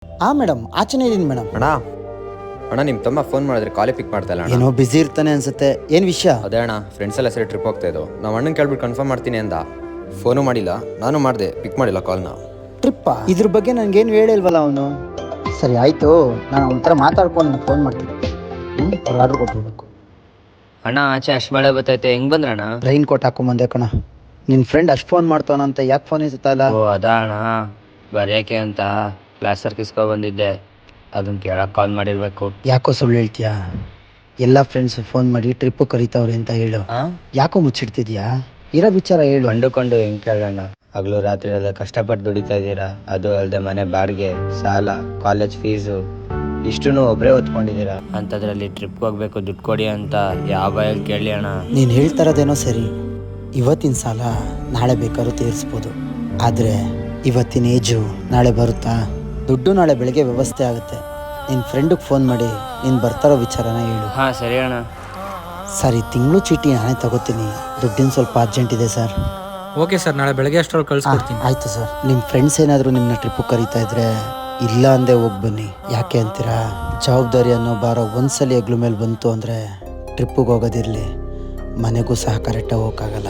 ಹಾಂ ಮೇಡಮ್, ಆಚೆನೇ ಇದ್ದೀನಿ ಮೇಡಮ್. ಅಣ್ಣ ಅಣ್ಣ ನಿಮ್ಮ ತಮ್ಮ ಫೋನ್ ಮಾಡಿದ್ರೆ ಕಾಲೇ ಪಿಕ್ ಮಾಡ್ತಾ ಇಲ್ಲ ಅಣ್ಣ. ಏನೋ ಬ್ಯುಸಿ ಇರ್ತಾನೆ ಅನ್ಸುತ್ತೆ. ಏನು ವಿಷಯ? ಅದೇ ಅಣ್ಣ, ಫ್ರೆಂಡ್ಸ್ ಎಲ್ಲ ಸರಿ ಟ್ರಿಪ್ ಹೋಗ್ತಾ ಇದ್ದೋ. ನಾವು ಅಣ್ಣನ ಕೇಳ್ಬಿಟ್ಟು ಕನ್ಫರ್ಮ್ ಮಾಡ್ತೀನಿ ಅಂದ. ಫೋನು ಮಾಡಿಲ್ಲ, ನಾನು ಮಾಡಿದೆ, ಪಿಕ್ ಮಾಡಿಲ್ಲ ಕಾಲ್ನ. ಟ್ರಿಪ್ಪಾ? ಇದ್ರ ಬಗ್ಗೆ ನನಗೇನು ಹೇಳಿಲ್ವಲ್ಲ ಅವನು. ಸರಿ ಆಯಿತು, ನಾನು ಅವನ ಥರ ಮಾತಾಡ್ಕೊಂಡು ಫೋನ್ ಮಾಡ್ತೀನಿ. ಅವ್ರು ಆರ್ಡ್ರ್ ಕೊಟ್ಬಿಡ್ಬೇಕು. ಅಣ್ಣ ಆಚೆ ಅಷ್ಟು ಮಳೆ ಬರ್ತೈತೆ, ಹೆಂಗ್ ಬಂದ್ರಣ್ಣ? ರೈನ್ ಕೋಟ್ ಹಾಕೊಂಬಂದೆ ಕಣ. ನಿನ್ನ ಫ್ರೆಂಡ್ ಅಷ್ಟು ಫೋನ್ ಮಾಡ್ತಾವನಂತ ಯಾಕೆ ಫೋನ್ ಇಸುತ್ತಲ್ಲ? ಓ ಅದಾ ಅಣ್ಣ, ಬರ್ಯಾಕೆ ಅಂತ ಪ್ಲಾಸ್ಟರ್ ಕಿಸ್ಕೊ ಬಂದಿದ್ದೆ, ಅದನ್ನ ಕೇಳಕ್ಕೆ ಕಾಲ್ ಮಾಡಿರ್ಬೇಕು. ಯಾಕೋ ಸುಳ್ಳು ಹೇಳ್ತೀಯಾ? ಎಲ್ಲ ಫ್ರೆಂಡ್ಸು ಫೋನ್ ಮಾಡಿ ಟ್ರಿಪ್ಪು ಕರೀತಾವ್ರೆ ಅಂತ ಹೇಳು. ಯಾಕೋ ಮುಚ್ಚಿಡ್ತಿದ್ಯಾ? ಇರೋ ವಿಚಾರ ಹೇಳು. ಕಂಡುಕೊಂಡು ಹೆಂಗ್ ಕೇಳೋಣ? ಹಗಲು ರಾತ್ರಿ ಎಲ್ಲ ಕಷ್ಟಪಟ್ಟು ದುಡಿತಾ ಇದ್ದೀರಾ, ಅದು ಅಲ್ಲದೆ ಮನೆ ಬಾಡಿಗೆ, ಸಾಲ, ಕಾಲೇಜ್ ಫೀಸು ಇಷ್ಟೂ ಒಬ್ಬರೇ ಹೊತ್ಕೊಂಡಿದ್ದೀರಾ. ಅಂಥದ್ರಲ್ಲಿ ಟ್ರಿಪ್ಗೆ ಹೋಗ್ಬೇಕು, ದುಡ್ಡು ಕೊಡಿ ಅಂತ ಯಾವ ಬಾಯಲ್ಲಿ ಕೇಳಿ ಅಣ್ಣ? ನೀನು ಹೇಳ್ತಾರದೇನೋ ಸರಿ, ಇವತ್ತಿನ ಸಾಲ ನಾಳೆ ಬೇಕಾದ್ರೂ ತೀರಿಸ್ಬೋದು. ಆದರೆ ಇವತ್ತಿನ ಏಜು ನಾಳೆ ಬರುತ್ತಾ? ದುಡ್ಡು ನಾಳೆ ಬೆಳಗ್ಗೆ ವ್ಯವಸ್ಥೆ ಆಗುತ್ತೆ. ನಿನ್ನ ಫ್ರೆಂಡಿಗೆ ಫೋನ್ ಮಾಡಿ ನೀನು ಬರ್ತಾರೋ ವಿಚಾರನ ಹೇಳು. ಹಾಂ ಸರಿ ಅಣ್ಣ. ಸರಿ, ತಿಂಗಳು ಚೀಟಿ ನಾನೇ ತಗೋತೀನಿ. ದುಡ್ಡಿನ ಸ್ವಲ್ಪ ಅರ್ಜೆಂಟ್ ಇದೆ ಸರ್. ಓಕೆ ಸರ್, ನಾಳೆ ಬೆಳಗ್ಗೆ ಅಷ್ಟರಲ್ಲಿ ಕಳಿಸ್ಕೊಡ್ತೀನಿ. ಆಯಿತು ಸರ್. ನಿಮ್ಮ ಫ್ರೆಂಡ್ಸ್ ಏನಾದರೂ ನಿಮ್ಮನ್ನ ಟ್ರಿಪ್ಪಿಗೆ ಕರೀತಾ ಇದ್ರೆ ಇಲ್ಲ ಅಂದೇ ಹೋಗಿ ಬನ್ನಿ. ಯಾಕೆ ಅಂತೀರಾ? ಜವಾಬ್ದಾರಿ ಅನ್ನೋ ಭಾರ ಒಂದ್ಸಲಿ ಹೆಗ್ಲ ಮೇಲೆ ಬಂತು ಅಂದರೆ ಟ್ರಿಪ್ಪಿಗೆ ಹೋಗೋದಿರಲಿ, ಮನೆಗೂ ಸಹ ಕರೆಕ್ಟಾಗಿ ಹೋಗೋಕ್ಕಾಗಲ್ಲ.